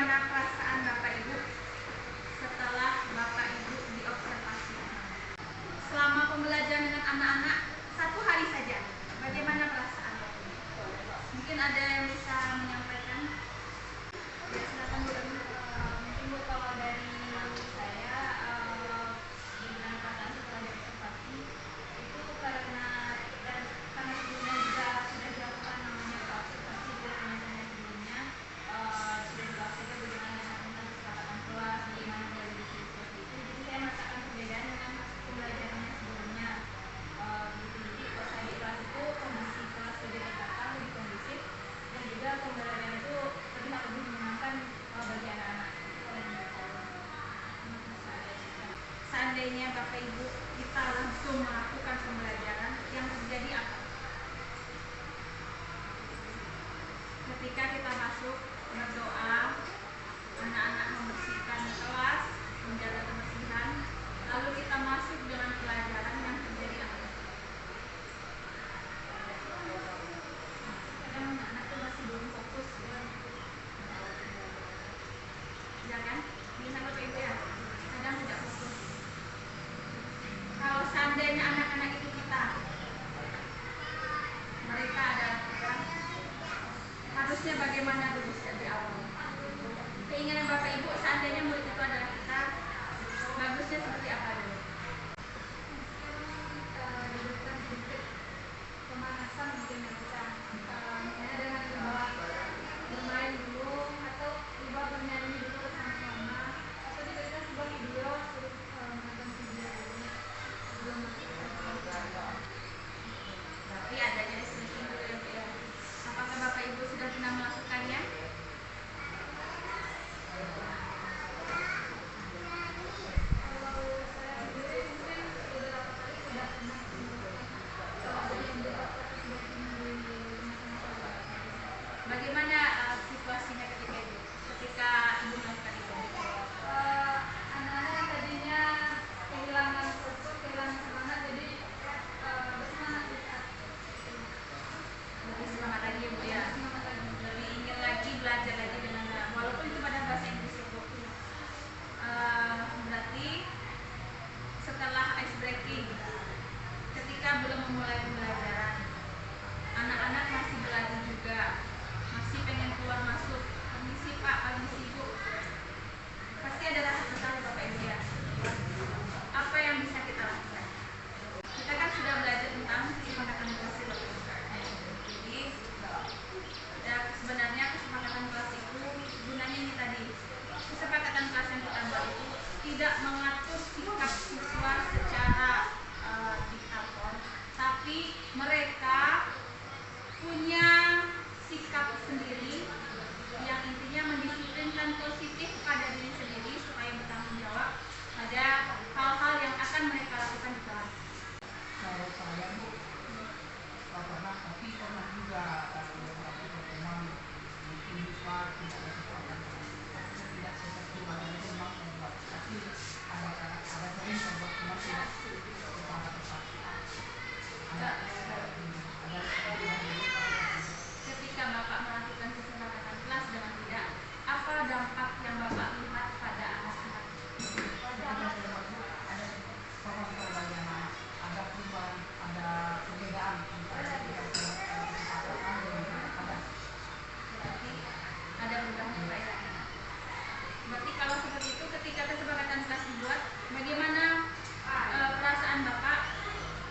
bagaimana perasaan Bapak Ibu setelah Bapak Ibu diobservasi? Selama pembelajaran dengan anak-anak 1 hari saja, bagaimana perasaan Bapak Ibu? Mungkin ada yang bisa menyampaikan? Ya, silakan Bu. Mungkin Bu, kalau dari saya dengan perasaan setelah diobservasi itu karena sebelumnya juga sudah dilakukan namanya observasi dengan sebelumnya sudah dibahas juga bagaimana tentang kesepakatan kelas, bagaimana mulai dari seperti itu. Jadi saya merasakan perbedaan dengan pembelajarannya sebelumnya. Jadi pas saya di kelas itu kondisi kelas lebih tertata, lebih kondusif, dan juga pembelajaran itu terlihat lebih menyenangkan bagi anak-anak. Seandainya Bapak Ibu kita langsung melakukan pembelajaran, yang terjadi apa? Ketika kita masuk berdoa, anak-anak membersihkan kelas, menjaga kebersihan, lalu kita masuk dengan pelajaran, yang terjadi apa? Kadang anak-anak itu masih belum fokus dengan Ya kan? Bisa Bapak Ibu ya? Kadang tidak fokus. Kalau seandainya anak-anak itu kita, mereka adalah kita, harusnya bagaimana dulu sejak awal? Keinginan Bapak Ibu seandainya murid itu adalah kita, bagusnya seperti apa dulu? diberikan sedikit pemanasan mungkin ya kita misalnya dengan bermain dulu atau coba bernyanyi dulu bersama-sama atau diberikan sebuah video terus menonton video dulu sebelum masuk ke pelajaran. Berarti adanya listening dulu ya Bu ya. Apakah Bapak Ibu sudah pernah melakukannya? Kalau saya sendiri mungkin beberapa kali sudah pernah melakukan yang beberapa sudah pernah Bagaimana situasinya ketika itu? Ketika Ibu melakukan itu? anak-anak yang tadinya kehilangan fokus, kehilangan semangat, jadi bersemangat di saat itu. Lebih semangat lagi ya Bu ya. Semangat lagi. Lebih ingin lagi belajar lagi dengan walaupun itu pada bahasa Inggris ya Bu. Berarti setelah ice breaking, ketika belum memulai pembelajaran, anak-anak masih berlari juga, masih pengen keluar masuk, permisi Pak, permisi Bu, pasti ada rasa kesal Bapak Ibu ya. Apa yang bisa kita lakukan? Kita kan sudah belajar tentang kesepakatan kelas ya Bapak Ibu. Jadi ya, sebenarnya kesepakatan kelas itu gunanya ini tadi, kesepakatan kelas yang kita buat itu tidak mengatur sikap siswa secara diktator, tapi mereka punya sikap sendiri yang intinya mendisiplinkan positif pada diri sendiri supaya bertanggung jawab pada hal-hal yang akan mereka lakukan di kelas. Kalau saya Bu, pernah tapi pernah juga beberapa pertemuan mungkin bisa tidak ada kesempatan tidak seperti bagian itu memang membuat tapi ada sering membuat memang tidak kepada tepat Ketika Bapak melakukan kesepakatan kelas dengan tidak, apa dampak yang Bapak lihat pada anak-anak? Ada perubahan, ada perbedaan antara kesepakatan dengan kesepakatan. Berarti ada perubahan baik. Berarti kalau seperti itu, ketika kesepakatan kelas dibuat, bagaimana perasaan Bapak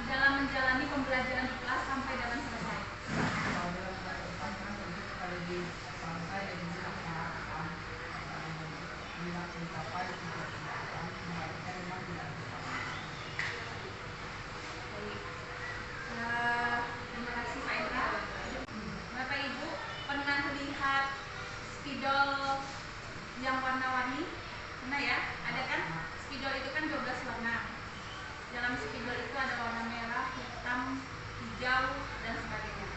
dalam menjalani pembelajaran di kelas sampai dalam selesai? Kalau dalam kesempatan kan tentu kalau di selesai dan bilang tidak mencapai tujuan kesepakatan, sebenarnya memang tidak disepakati. Baik. Terima kasih Pak Indra. Bapak Ibu pernah lihat spidol yang warna-warni? Pernah ya? Ada kan? Spidol itu kan 12 warna. Dalam spidol itu ada warna merah, hitam, hijau, dan sebagainya.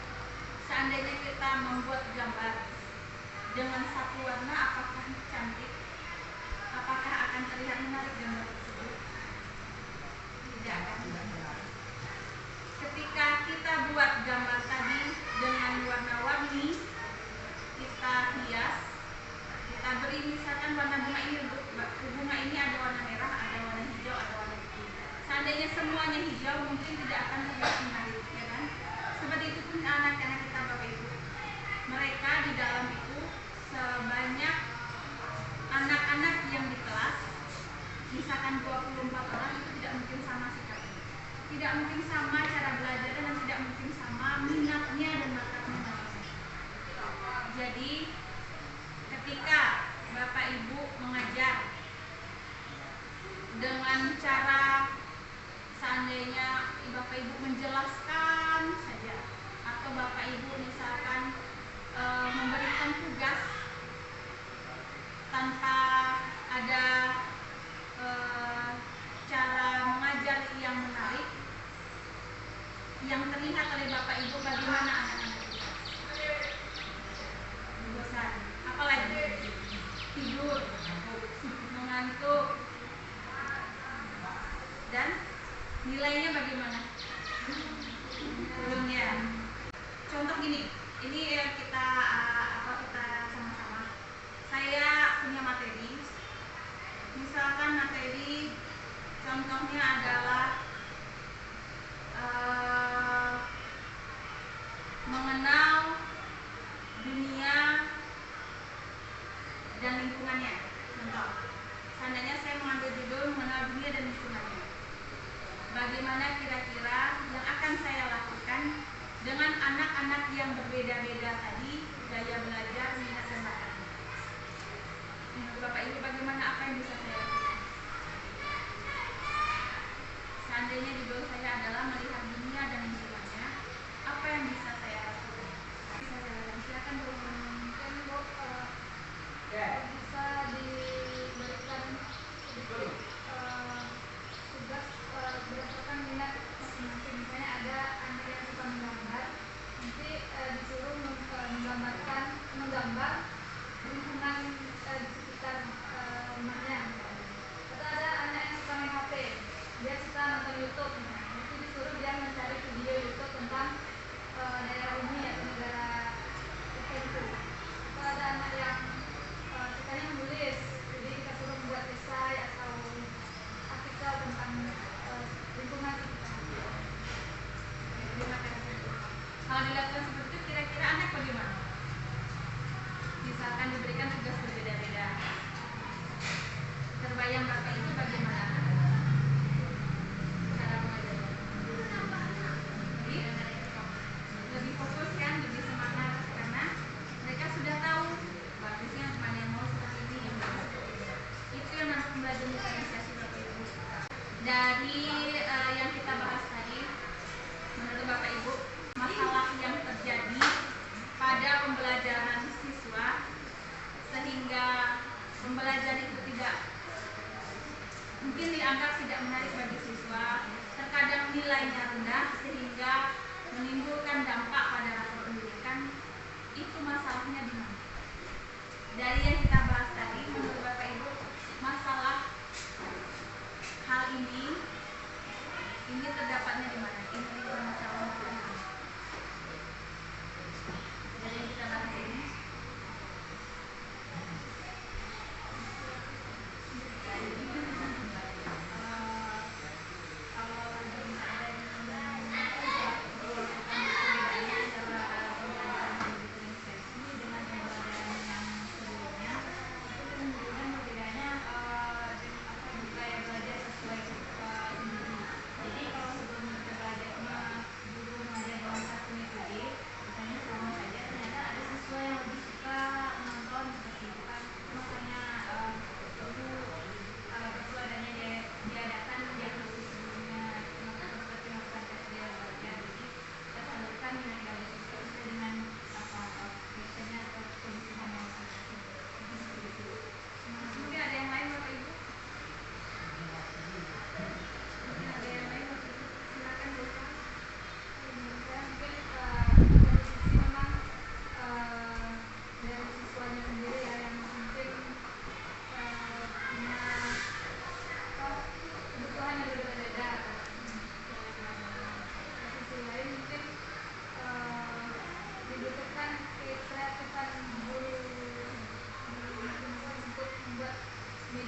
Seandainya kita membuat gambar dengan satu warna, apakah cantik? Apakah akan terlihat menarik gambar tersebut? Tidak akan. Ketika kita buat gambar tadi dengan warna-warni, kita hias, kita beri misalkan warna bunga ini ada warna merah, ada warna hijau, ada warna putih. Seandainya semuanya hijau mungkin tidak akan terlihat menarik, ya kan? Seperti itu pun anak-anak kita Bapak Ibu. Mereka di dalam itu sebanyak anak-anak yang di kelas, misalkan 24 orang, itu tidak mungkin sama sikapnya, tidak mungkin sama cara belajar, dan tidak mungkin sama minatnya dan bakatnya masing-masing. Jadi ketika Bapak Ibu mengajar dengan cara seandainya Bapak Ibu menjelaskan saja, atau Bapak Ibu misalkan memberikan tugas tanpa ada cara mengajar yang menarik, yang terlihat oleh Bapak Ibu, bagaimana anak-anak kita? Bosan, apalagi tidur, mengantuk, dan nilainya bagaimana? Turunnya. Contoh gini, ini kita sama-sama. Saya punya materi, misalkan materi contohnya adalah mengenal dunia dan lingkungannya. Contoh, seandainya saya mengambil judul mengenal dunia dan lingkungannya, bagaimana kira-kira yang akan saya lakukan dengan anak-anak yang berbeda-beda tadi, gaya belajar, minat dan bakatnya? Menurut Bapak Ibu bagaimana, apa yang bisa saya lakukan? Seandainya judul saya adalah melihat dunia dan lingkungannya, apa yang bisa saya lakukan? Bisa saya lakukan? Silakan Bu. Mungkin Bu bisa diberikan sedikit tugas berdasarkan minat masing-masing. Misalnya ada anak yang suka menggambar, nanti disuruh menggambar lingkungan di sekitar rumahnya. Atau ada anak yang suka main HP, dia suka nonton YouTube, nanti disuruh dia mencari video YouTube tentang daerah ini atau negara tertentu. Atau ada anak yang sukanya menulis, jadi kita suruh membuat esai atau artikel tentang lingkungan sekitar. Terima kasih. Kalau dilakukan seperti itu, kira-kira anak bagaimana? Misalkan diberikan tugas berbeda-beda, terbayang Bapak Ibu bagaimana cara mengajarnya? Lebih fokus kan, lebih semangat, karena mereka sudah tahu bagusnya mana yang mau seperti ini, yang bagus seperti ini. Itu yang nanti belajar diferensiasi Bapak Ibu. Dari yang kita bahas tadi, menurut Bapak Ibu, masalah yang terjadi pada pembelajaran siswa sehingga pembelajaran itu tidak mungkin dianggap tidak menarik bagi siswa, terkadang nilainya rendah sehingga menimbulkan dampak pada level pendidikan, itu masalahnya di mana? Dari yang kita bahas tadi, menurut Bapak Ibu, masalah hal ini terdapatnya di mana? Ini masalah di mana? Dari yang kita bahas ini,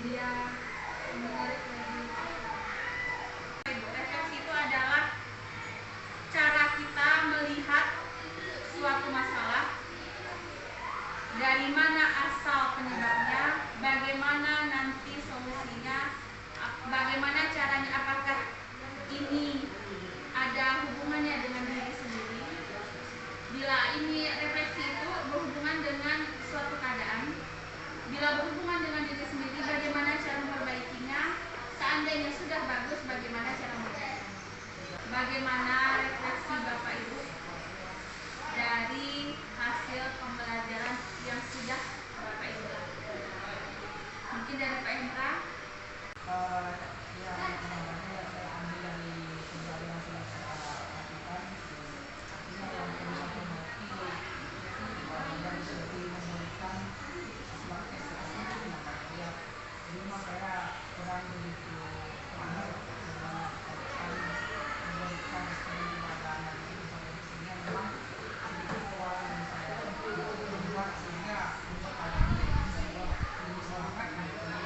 dia menarik lagi. Refleksi itu adalah cara kita melihat suatu masalah, dari mana asal penyebabnya, bagaimana nanti solusinya, bagaimana caranya, apakah ini ada hubungannya dengan diri sendiri. Bila ini refleksi itu berhubungan dengan suatu keadaan, bila berhubungan dengan diri sendiri, bagaimana cara memperbaikinya, seandainya sudah bagus, bagaimana cara memperbaikinya. Bagaimana refleksi Bapak Ibu dari hasil pembelajaran yang sudah Bapak Ibu lakukan? Mungkin dari Pak Hendra. Yang namanya saya ambil dari pembelajaran yang sudah saya lakukan, artinya yang perlu saya hormati dari segi memberikan sebuah ekspresi ya. Di rumah saya kurang begitu mahir dalam kaitan memberikan pembelajaran itu sampai di sini memang sedikit kekurangan saya membuat sehingga untuk anak ini sebuah pembelajaran.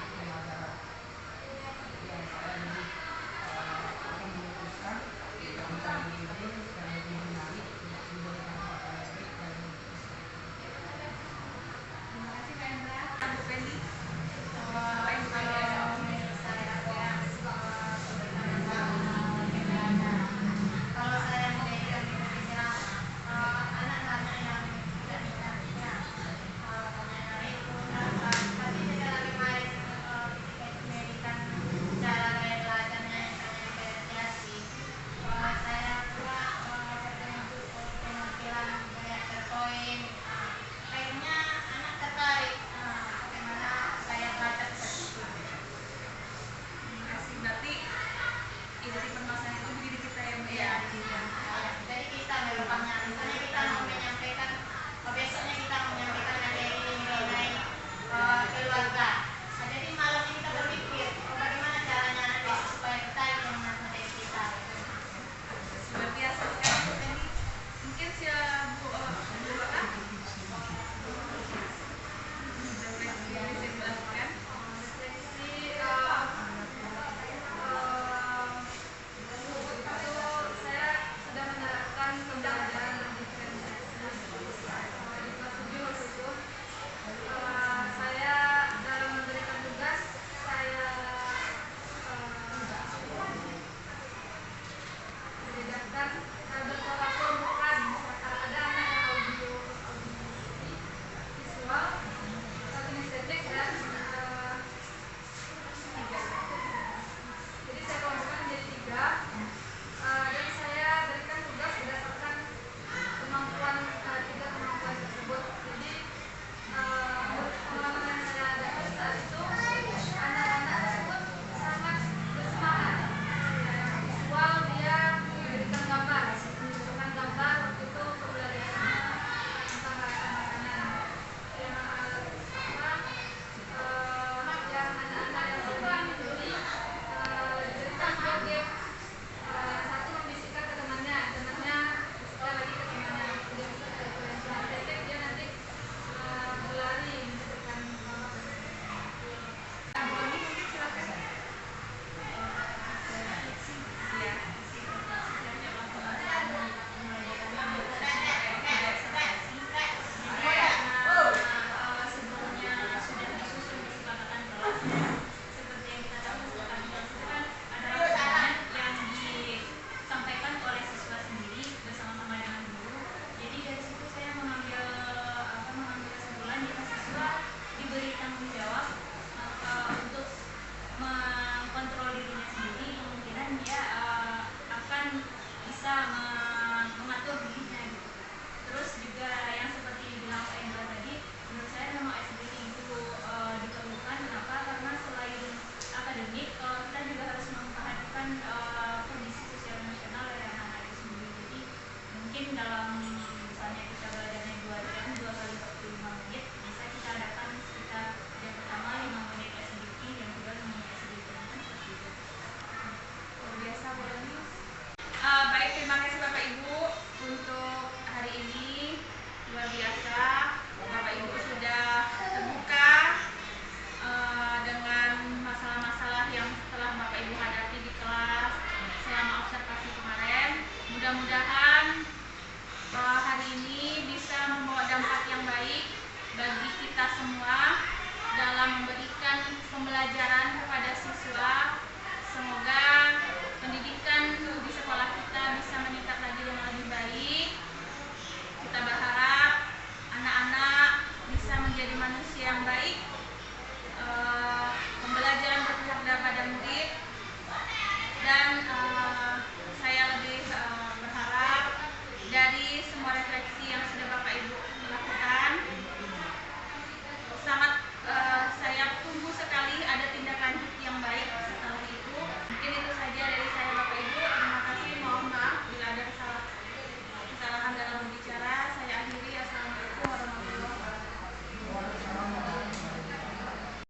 pembelajaran